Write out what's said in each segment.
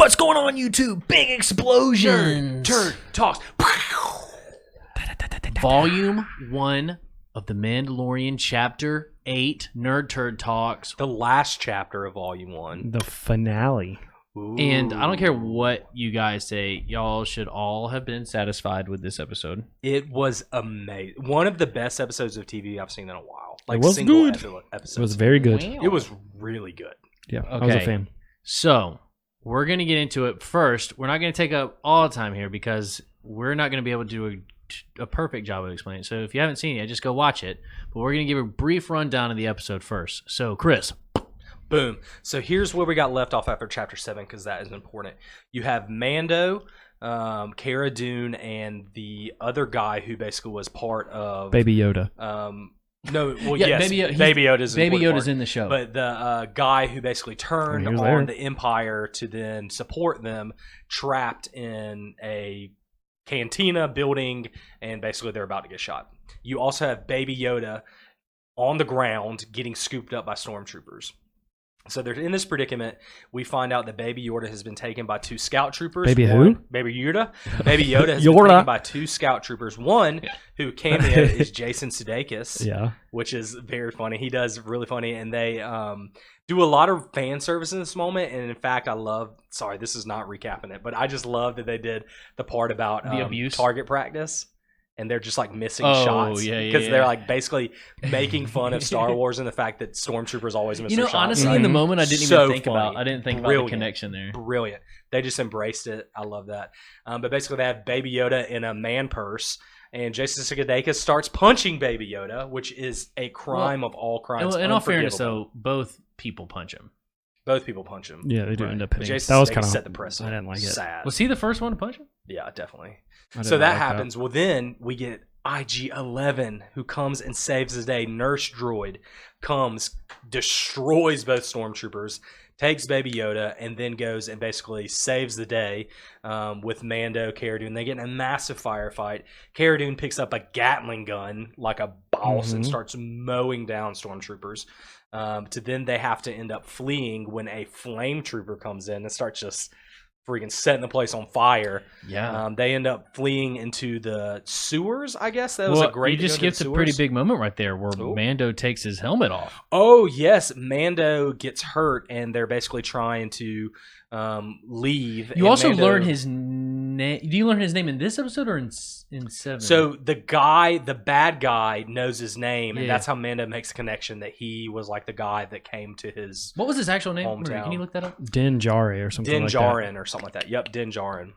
What's going on, YouTube? Big explosion. Turd talks. Volume 1 of the Mandalorian Chapter 8 Nerd Turd Talks. The last chapter of Volume 1. The finale. Ooh. And I don't care what you guys say, y'all should all have been satisfied with this episode. It was amazing. One of the best episodes of TV I've seen in a while. Like it was single good. episodes. It was very good. It was really good. Yeah, I was a fan. So, we're going to get into it first. We're not going to take up all the time here because we're not going to be able to do a perfect job of explaining it. So, if you haven't seen it, just go watch it. But we're going to give a brief rundown of the episode first. So, Chris. Boom. So here's where we got left off after Chapter 7 because that is important. You have Mando, Cara Dune, and the other guy who basically was part of... Baby Yoda. No, well, yes, Baby Yoda's in the show. But the guy who basically turned on the Empire to then support them, trapped in a cantina building, and basically they're about to get shot. You also have Baby Yoda on the ground getting scooped up by stormtroopers. So they're in this predicament. We find out that Baby Yoda has been taken by 2 scout troopers. Baby who? Baby Yoda. Baby Yoda has been taken by 2 scout troopers. One who cameoed is Jason Sudeikis, which is very funny. He does really funny, and they do a lot of fan service in this moment. And in fact, I love. Sorry, this is not recapping it, but I just love that they did the part about the abuse target practice. And they're just like missing shots because they're like basically making fun of Star Wars and the fact that stormtroopers always miss their shots. Honestly, in the moment, I didn't even think about. I didn't think about the connection there. Brilliant. They just embraced it. I love that. But basically, they have Baby Yoda in a man purse, and Jason Sudeikis starts punching Baby Yoda, which is a crime of all crimes. In all fairness, though, both people punch him. Both people punch him. Yeah, they do end up hitting. Jason That was kind of set the precedent. I didn't like it. Sad. Was he the first one to punch him? Yeah, definitely. So that happens. Well, then we get IG-11 who comes and saves the day. Nurse droid comes, destroys both stormtroopers, takes Baby Yoda, and then goes and basically saves the day with Mando, Cara Dune. They get in a massive firefight. Cara Dune picks up a Gatling gun like a boss and starts mowing down stormtroopers. To then they have to end up fleeing when a flame trooper comes in and starts just freaking setting the place on fire. Yeah. They end up fleeing into the sewers, I guess. That was a great... You just skipped a pretty big moment right there where Mando takes his helmet off. Oh, yes. Mando gets hurt, and they're basically trying to leave. You also learn his name. Do you learn his name in this episode or in 7? So the bad guy knows his name, and that's how Mando makes a connection that he was like the guy that came to his... What was his actual name? Hometown. Can you look that up? Din Djarin or something like that. Din Djarin or something like that. Yep, Din Djarin.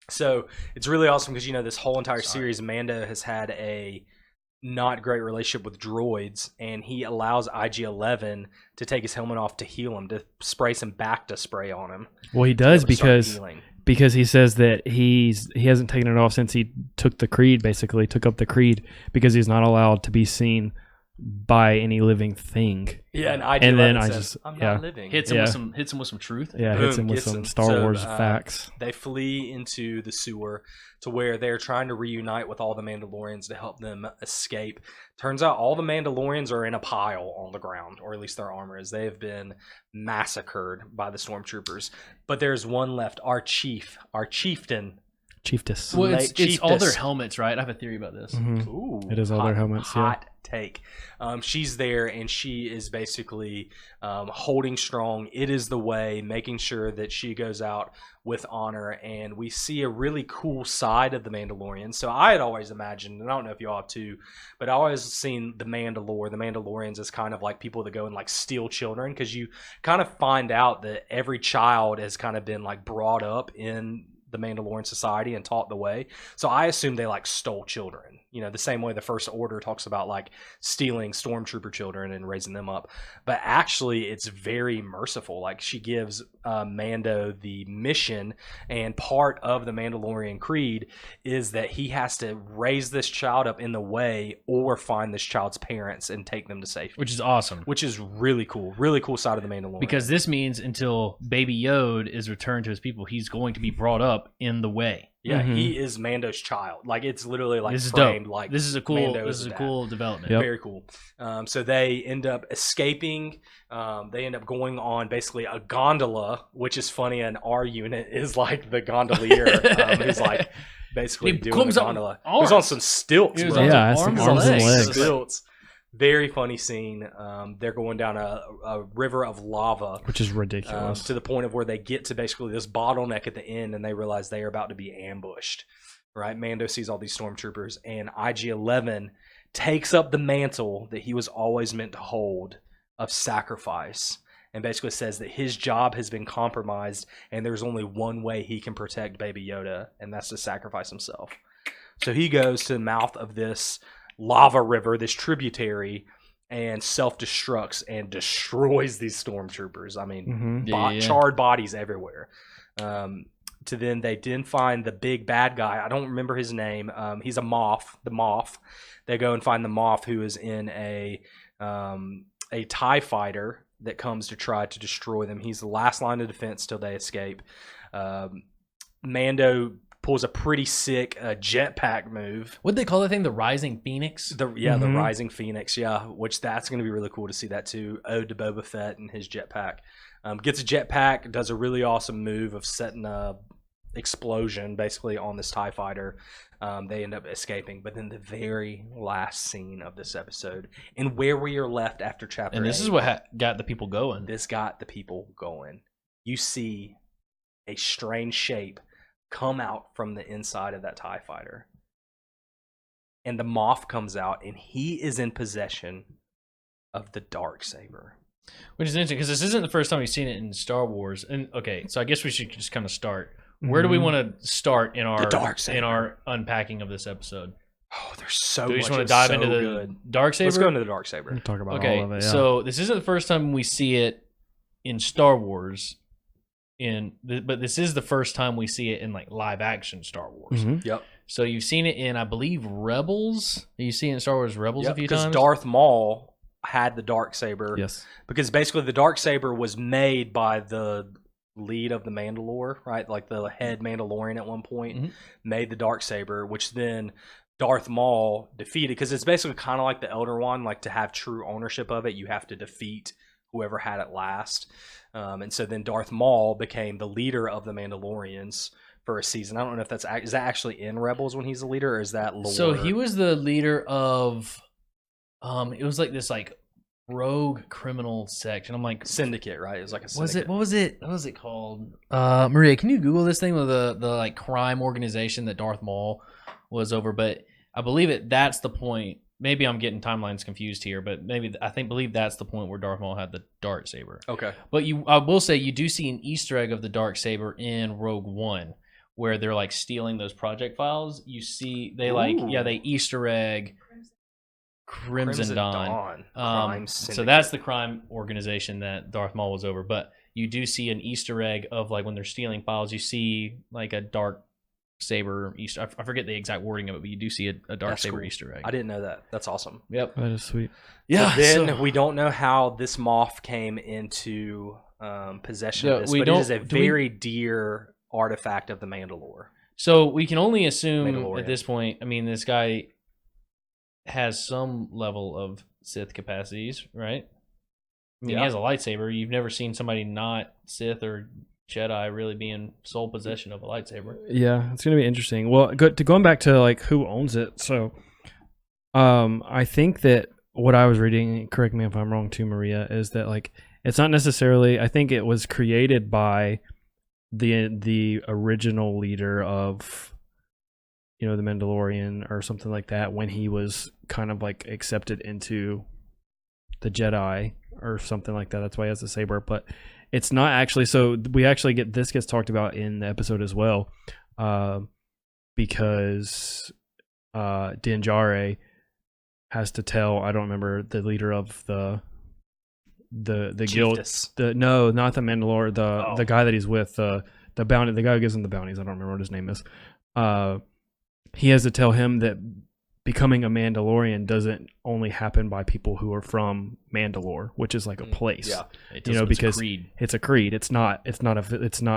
So it's really awesome because, this whole entire series, Mando has had a not great relationship with droids, and he allows IG-11 to take his helmet off to heal him, to spray some Bacta spray on him. Well, he does because he says that he hasn't taken it off since he took up the creed because he's not allowed to be seen by any living thing. Yeah, and IG-11 says, I'm not living. Hits him with some truth. Yeah, hits him with some Star Wars facts. They flee into the sewer to where they're trying to reunite with all the Mandalorians to help them escape. Turns out all the Mandalorians are in a pile on the ground, or at least their armor is. They have been massacred by the stormtroopers. But there's one left, our chieftain. Chiefess. Well, it's all their helmets, right? I have a theory about this. Mm-hmm. Ooh, it is all their helmets, hot take. She's there, and she is basically holding strong. It is the way, making sure that she goes out with honor, and we see a really cool side of the Mandalorians. So I had always imagined, and I don't know if y'all have too, but I always seen the Mandalorians as kind of like people that go and like steal children, because you kind of find out that every child has kind of been like brought up in the Mandalorian society and taught the way. So I assume they like stole children, the same way the First Order talks about like stealing stormtrooper children and raising them up. But actually it's very merciful. Like she gives Mando the mission, and part of the Mandalorian creed is that he has to raise this child up in the way or find this child's parents and take them to safety. Which is awesome. Which is really cool side of the Mandalorian. Because this means until Baby Yoda is returned to his people, he's going to be brought up in the way. Yeah, he is Mando's child. Like it's literally like this is framed dope. like This is a cool. Mando This is is a dad. cool development. Yep. Very cool. So they end up escaping. They end up going on basically a gondola, which is funny. And our unit is like the gondolier, who's like basically He doing the comes up gondola. with He was on arms. some stilts, He was bro. on Yeah, some arms and legs. Stilts. Very funny scene. They're going down a river of lava, Which is ridiculous. to the point of where they get to basically this bottleneck at the end, and they realize they are about to be ambushed. Right, Mando sees all these stormtroopers, and IG-11 takes up the mantle that he was always meant to hold of sacrifice, and basically says that his job has been compromised, and there's only one way he can protect Baby Yoda, and that's to sacrifice himself. So he goes to the mouth of this lava river, this tributary, and self-destructs and destroys these stormtroopers. I mean, charred bodies everywhere. To then they didn't find the big bad guy. I don't remember his name. He's a Moff. The Moff. They go and find the Moff, who is in a TIE fighter that comes to try to destroy them. He's the last line of defense till they escape. Mando pulls a pretty sick jetpack move. What'd they call that thing? The Rising Phoenix? The Rising Phoenix, which that's going to be really cool to see that too. Ode to Boba Fett and his jetpack. Gets a jetpack, does a really awesome move of setting a explosion basically on this TIE fighter. They end up escaping. But then the very last scene of this episode, and where we are left after chapter 8. And this is what got the people going. This got the people going. You see a strange shape come out from the inside of that TIE fighter. And the Moff comes out, and he is in possession of the Darksaber. Which is interesting, because this isn't the first time we've seen it in Star Wars. And okay, so I guess we should just kind of start. Where do we want to start in our unpacking of this episode? Oh, there's so much. Do we just want to dive into the Darksaber? Let's go into the Darksaber. We'll talk about Okay, all of it. Yeah. so this isn't the first time we see it in Star Wars. But this is the first time we see it in like live action Star Wars. Yep. So you've seen it in, I believe, Rebels. You see it in Star Wars Rebels a few times. Because Darth Maul had the Darksaber. Yes. Because basically the Darksaber was made by the lead of the Mandalore, right? Like the head Mandalorian at one point made the Darksaber, which then Darth Maul defeated. Because it's basically kind of like the Elder Wand. Like to have true ownership of it, you have to defeat whoever had it last. And so then Darth Maul became the leader of the Mandalorians for a season. I don't know if is that actually in Rebels when he's the leader, or is that lore? So he was the leader of, it was like this like rogue criminal sect, and I'm like syndicate, right? It was like a syndicate. What was it called? Maria, can you Google this thing with the like crime organization that Darth Maul was over? But I believe that's the point. Maybe I'm getting timelines confused here, but believe that's the point where Darth Maul had the Darksaber. Okay. But I will say you do see an Easter egg of the Darksaber in Rogue One, where they're like stealing those project files. You see they Easter egg Crimson Dawn. So that's the crime organization that Darth Maul was over. But you do see an Easter egg of like when they're stealing files, you see like a Darksaber Easter. I forget the exact wording of it, but you do see a Darksaber cool. Easter egg. I didn't know that. That's awesome. Yep, that is sweet. Yeah. But then we don't know how this Moff came into possession of this, but it is a very dear artifact of the Mandalore. So we can only assume at this point. I mean, this guy has some level of Sith capacities, right? I mean, he has a lightsaber. You've never seen somebody not Sith or Jedi really be in sole possession of a lightsaber. Yeah, it's gonna be interesting. Well, going back to like who owns it. So, I think that what I was reading, correct me if I'm wrong too, Maria, is that like it's not necessarily. I think it was created by the original leader of, the Mandalorian or something like that, when he was kind of like accepted into the Jedi or something like that. That's why he has the saber, but it's not actually. So we actually gets talked about in the episode as well, because Din Djarin has to tell, I don't remember the leader of the guild. No, not the Mandalore. The guy that he's with, the bounty, the guy who gives him the bounties. I don't remember what his name is. He has to tell him that becoming a Mandalorian doesn't only happen by people who are from Mandalore, which is like a place. Yeah, because it's a creed. It's not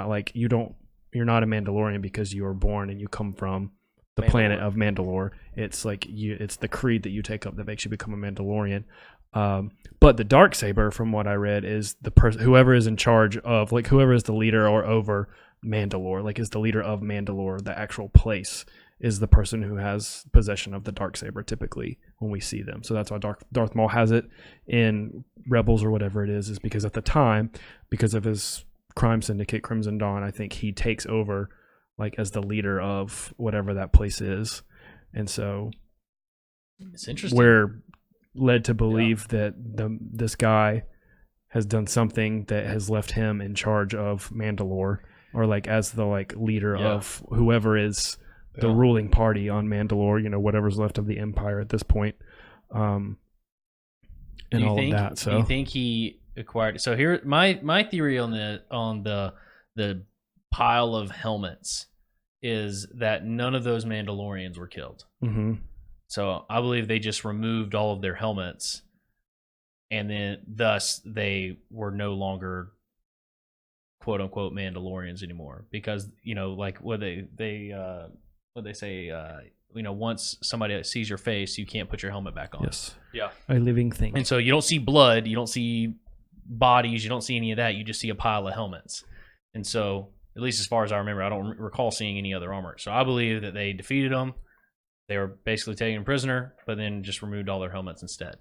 like you don't you're not a Mandalorian because you were born and you come from the planet of Mandalore. It's like it's the creed that you take up that makes you become a Mandalorian. But the Darksaber, from what I read, is the person, whoever is in charge of, like, whoever is the leader or over Mandalore, like, is the leader of Mandalore, the actual place, is the person who has possession of the Darksaber typically when we see them. So that's why Darth Maul has it in Rebels or whatever it is because at the time, because of his crime syndicate, Crimson Dawn, I think he takes over, like, as the leader of whatever that place is. And so it's interesting. We're led to believe that this guy has done something that has left him in charge of Mandalore, or like as the like leader of whoever is the ruling party on Mandalore, you know, whatever's left of the Empire at this point, and all of that. So do you think he acquired? So here, my theory on the pile of helmets is that none of those Mandalorians were killed. Mm-hmm. So I believe they just removed all of their helmets, and then thus they were no longer quote unquote Mandalorians anymore, because, you know, like what they say, you know, once somebody sees your face, you can't put your helmet back on. Yes. Yeah. A living thing. And so you don't see blood, you don't see bodies, you don't see any of that. You just see a pile of helmets. And so, at least as far as I remember, I don't recall seeing any other armor. So I believe that they defeated them. They were basically taken prisoner, but then just removed all their helmets instead.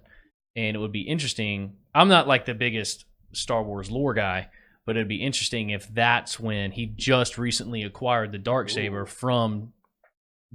And it would be interesting. I'm not like the biggest Star Wars lore guy, but it'd be interesting if that's when he just recently acquired the Darksaber from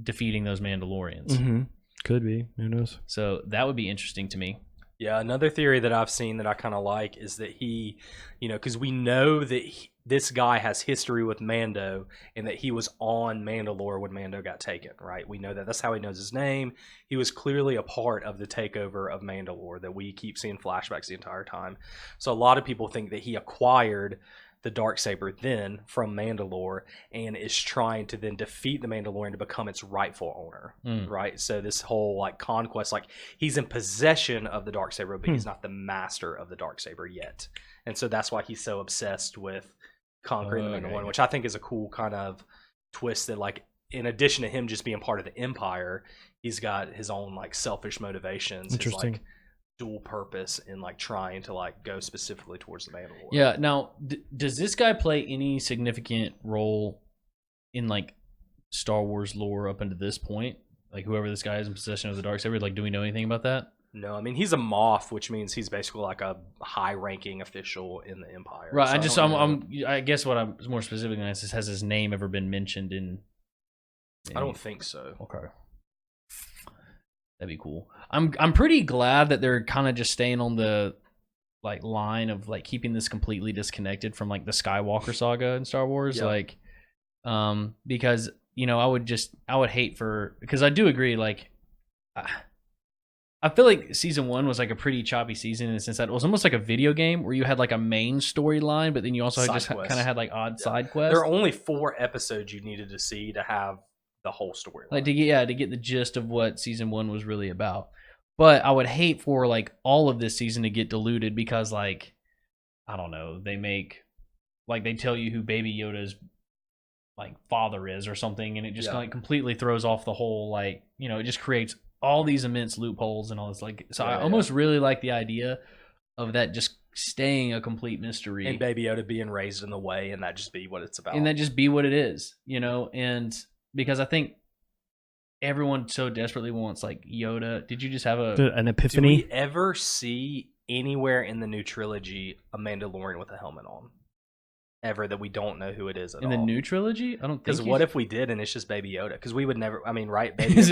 defeating those Mandalorians. Mm-hmm. Could be. Who knows? So that would be interesting to me. Yeah, another theory that I've seen that I kind of like is that he, you know, because we know that this guy has history with Mando and that he was on Mandalore when Mando got taken, right? We know that. That's how he knows his name. He was clearly a part of the takeover of Mandalore that we keep seeing flashbacks the entire time. So a lot of people think that he acquired the Darksaber then from Mandalore and is trying to then defeat the Mandalorian to become its rightful owner, right? So this whole like conquest, like he's in possession of the Darksaber, but he's not the master of the Darksaber yet. And so that's why he's so obsessed with conquering the Mandalorian, which I think is a cool kind of twist that, like, in addition to him just being part of the Empire, he's got his own like selfish motivations. Interesting. His, like, dual purpose in like trying to like go specifically towards the Mandalorian. Yeah. Now, does this guy play any significant role in like Star Wars lore up until this point? Like whoever this guy is in possession of the Darksaber, like, do we know anything about that? No, I mean he's a Moff, which means he's basically like a high-ranking official in the Empire. Right. So I guess what I'm more specific on is, has his name ever been mentioned in? I don't think so. Okay. That'd be cool. I'm pretty glad that they're kind of just staying on the like line of like keeping this completely disconnected from like the Skywalker saga in Star Wars. Yep. Like, because, you know, I would hate for, because I do agree, like, I feel like season 1 was like a pretty choppy season in the sense that it was almost like a video game where you had like a main storyline, but then you also just kind of had like odd side quests. There are only 4 episodes you needed to see to have the whole story. Like to get the gist of what season 1 was really about. But I would hate for like all of this season to get diluted because, like, I don't know, they tell you who Baby Yoda's like father is or something, and it just like completely throws off the whole, like, you know, it just creates all these immense loopholes and all this, like, so I almost really like the idea of that just staying a complete mystery, and Baby Yoda being raised in the way, and that just be what it's about, and that just be what it is, you know. And because I think everyone so desperately wants like Yoda. Did you just have an epiphany? Do we ever see anywhere in the new trilogy a Mandalorian with a helmet on? Ever, that we don't know who it is at all? In the new trilogy? I don't think. Because what if we did and it's just Baby Yoda? Because we would never. I mean, right? Because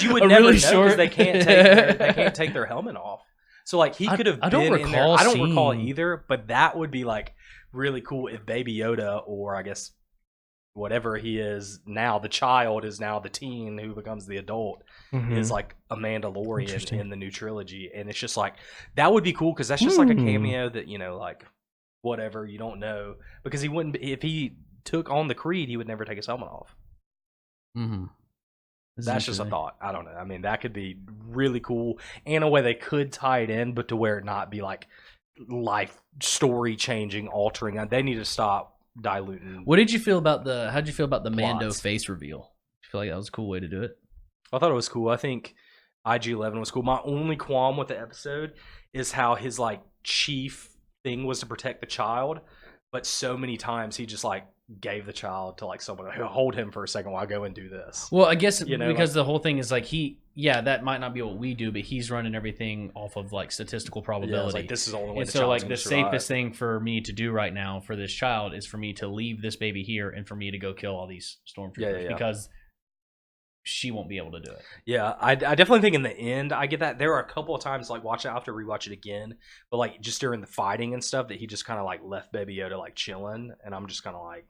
you would never know, because they can't take their helmet off. So like he could have been in there. I don't recall either, but that would be like really cool if Baby Yoda, or I guess whatever he is now, the child is now the teen who becomes the adult, is like a Mandalorian in the new trilogy, and it's just like that would be cool because that's just like a cameo that, you know, like whatever, you don't know, because he wouldn't, if he took on the creed, he would never take his helmet off. That's just a thought. I don't know. I mean, that could be really cool, and a way they could tie it in, but to where it not be like life story changing, altering. They need to stop diluting. What did you feel about how'd you feel about the Mando Plots. face reveal? I feel like that was a cool way to do it. I thought it was cool. I think IG-11 was cool. My only qualm with the episode is how his like chief thing was to protect the child, but so many times he just like gave the child to like someone who hold him for a second while I go and do this. Well, I guess You know, because like- the whole thing is like that might not be what we do, but he's running everything off of like statistical Yeah, probability. it's like this is the only way. And the so child's like gonna the survive. safest thing for me to do right now for this child is for me to leave this baby here and for me to go kill all these stormtroopers Yeah. because she won't be able to do it. Yeah, I definitely think in the end I get that. There are a couple of times like watch it, I have to rewatch it again, but like just during the fighting and stuff that he just kind of like left Baby Yoda like chilling, and I'm just kind of like,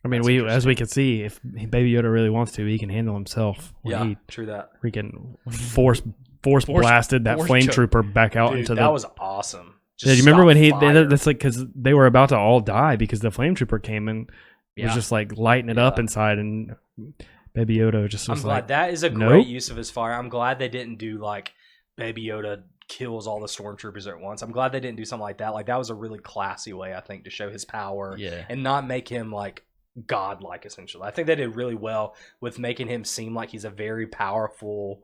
I mean, That's as we can see, if Baby Yoda really wants to, he can handle himself. When yeah, he true that. freaking force blasted that force flame choke. trooper back out Dude, into that the. was awesome. Yeah, Just you remember when stop fire. that's like because they were about to all die because the flame trooper came and was just like lighting it up Yeah. inside, and Baby Yoda just I'm was glad like, that is a nope. great use of his fire. I'm glad they didn't do like Baby Yoda kills all the stormtroopers at once. I'm glad they didn't do something like that. Like that was a really classy way, I think, to show his power Yeah. and not make him like godlike. Essentially, I think they did really well with making him seem like he's a very powerful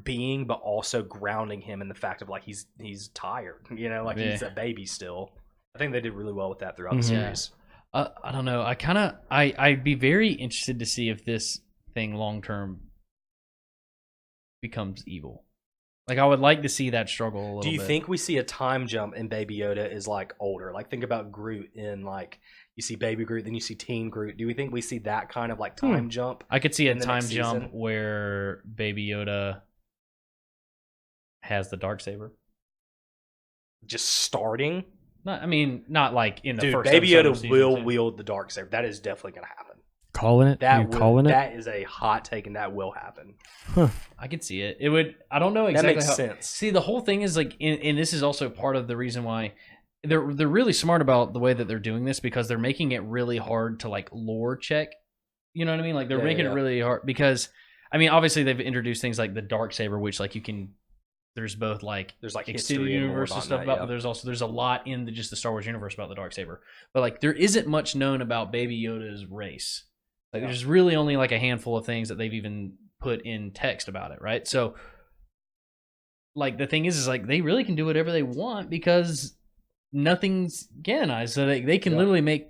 being, but also grounding him in the fact of like he's tired. You know, like he's a baby still. I think they did really well with that throughout the Mhm. series. I don't know. I'd be very interested to see if this thing long term becomes evil. Like I would like to see that struggle a little bit. Do you think we see a time jump in Baby Yoda is like older? Like think about Groot in like you see Baby Groot, then you see Teen Groot. Do we think we see that kind of like time jump? I could see a in the time next jump season? where Baby Yoda has the Darksaber. Just starting? Not like in the Dude, first Baby episode of Yoda season will 2. wield the Darksaber. That is definitely going to happen. calling it. That is a hot take, and that will happen. I could see it. It would. I don't know That exactly makes how. sense. See, the whole thing is like, and this is also part of the reason why they're really smart about the way that they're doing this because they're making it really hard to like lore check. You know what I mean? Like they're making it really hard because I mean, obviously they've introduced things like the Darksaber, which like you can. There's both like There's like extended history and universe lore and on stuff that, about, yeah. but there's a lot in just the Star Wars universe about the Darksaber. But like there isn't much known about Baby Yoda's race. Like there's really only like a handful of things that they've even put in text about it, right? So like the thing is like they really can do whatever they want because nothing's canonized. So they can literally make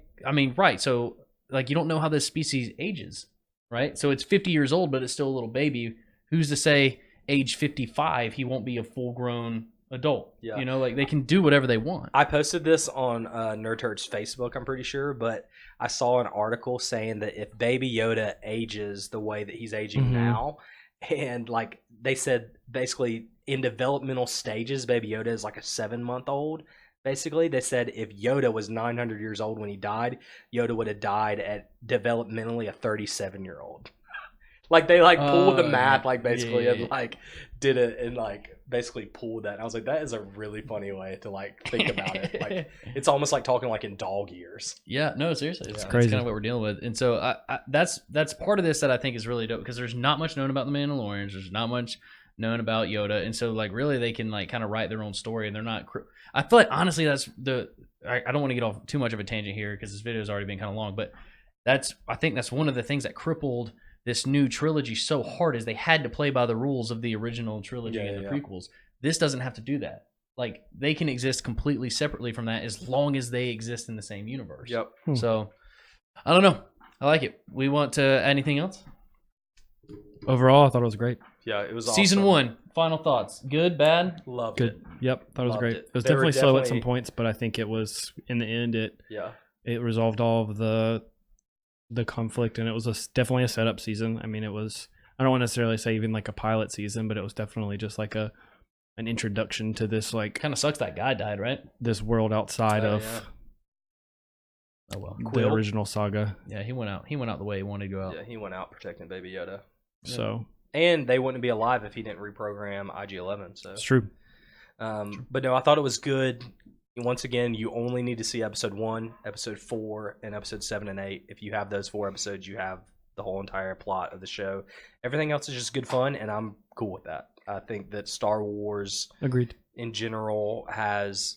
right. So like you don't know how this species ages, right? So it's 50 years old, but it's still a little baby. Who's to say age 55 he won't be a full grown adult? Yeah. You know, like they can do whatever they want. I posted this on Nerd Turd's Facebook, I'm pretty sure, but I saw an article saying that if Baby Yoda ages the way that he's aging Mhm. now, and like they said, basically in developmental stages, Baby Yoda is like a 7-month-old. Basically, they said if Yoda was 900 years old when he died, Yoda would have died at developmentally a 37-year-old. Like they like pulled the math, like basically, yeah. and like did it and like basically pulled that. And I was like, that is a really funny way to like think about it. Like it's almost like talking like in dog years. Yeah, no, seriously, It's that's crazy. kind of what we're dealing with, and so that's part of this that I think is really dope because there's not much known about the Mandalorians. There's not much known about Yoda, and so like really they can like kind of write their own story, and they're not. I feel like honestly that's I don't want to get off too much of a tangent here because this video has already been kind of long, but I think that's one of the things that crippled this new trilogy so hard is they had to play by the rules of the original trilogy and the prequels. This doesn't have to do that. Like they can exist completely separately from that as long as they exist in the same universe. Yep. So I don't know. I like it. We want to anything else? Overall, I thought it was great. Yeah, it was Season awesome. 1. Final thoughts. Good, bad? Loved Good. it. Yep, thought it was Loved great. it. It was They were definitely slow at some definitely- points, but I think it was in the end Yeah. it resolved all of the conflict, and it was definitely a setup season. I mean, it was. I don't want to necessarily say even like a pilot season, but it was definitely just like an introduction to this like Kind of sucks that guy died, right? this world outside Oh, of yeah. Oh well. the Quill? original saga. Yeah, he went out. He went out the way he wanted to go out. Yeah, he went out protecting Baby Yoda. So And they wouldn't be alive if he didn't reprogram IG-11. So, it's true. but no, I thought it was good. Once again, you only need to see episode 1, episode 4, and episode 7 and 8. If you have those 4 episodes, you have the whole entire plot of the show. Everything else is just good fun, and I'm cool with that. I think that Star Wars Agreed. in general has,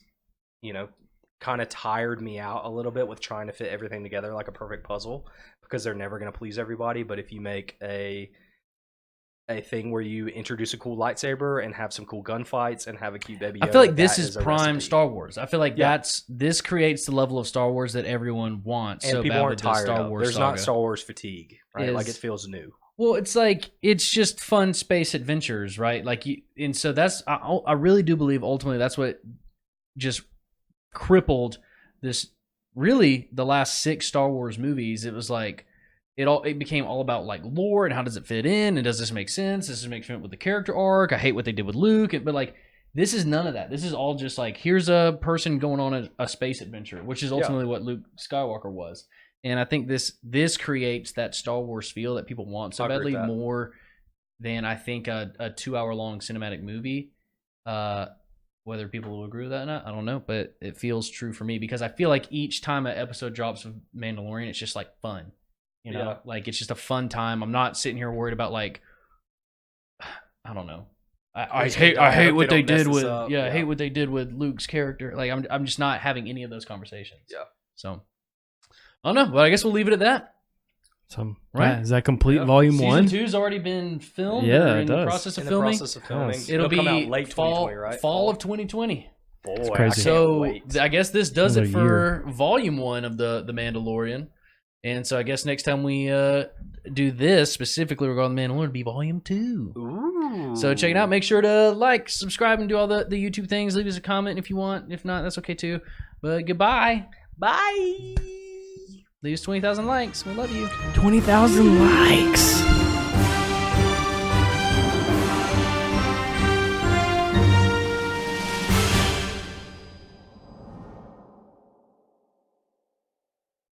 kind of tired me out a little bit with trying to fit everything together like a perfect puzzle, because they're never going to please everybody. But if you make a thing where you introduce a cool lightsaber and have some cool gunfights and have a cute baby Yoda, I feel like this that is a prime recipe. Star Wars. I feel like this creates the level of Star Wars that everyone wants. And so people bad aren't with the tired Star of. Wars There's saga. not Star Wars fatigue, right? Like it feels new. Well, it's like it's just fun space adventures, right? Like and so that's I really do believe ultimately that's what just crippled this. Really, the last 6 Star Wars movies, it was like it became all about like lore and how does it fit in and does this make sense? Does this make sense with the character arc? I hate what they did with Luke, but like this is none of that. This is all just like here's a person going on a space adventure, which is ultimately what Luke Skywalker was. And I think this creates that Star Wars feel that people want so badly more than I think a 2-hour-long cinematic movie. Whether people will agree with that or not, I don't know, but it feels true for me because I feel like each time an episode drops of Mandalorian, it's just like fun. You know, like it's just a fun time. I'm not sitting here worried about like, I don't know. I hate what they did with I hate what they did with Luke's character. Like I'm just not having any of those conversations. Yeah. So I don't know, but I guess we'll leave it at that. So right, is that complete volume 1? Season 2's already been filmed. Yeah, in the process of filming. It'll be come out late 2020, right? Fall of 2020. Boy, it's crazy. So I guess this does it for year. volume 1 of the Mandalorian. And so I guess next time we do this specifically regarding the Mandalorian, it'll be volume 2. Ooh. So check it out. Make sure to like, subscribe, and do all the YouTube things. Leave us a comment if you want. If not, that's okay too. But goodbye. Bye. Leave us 20,000 likes. We love you. 20,000 likes.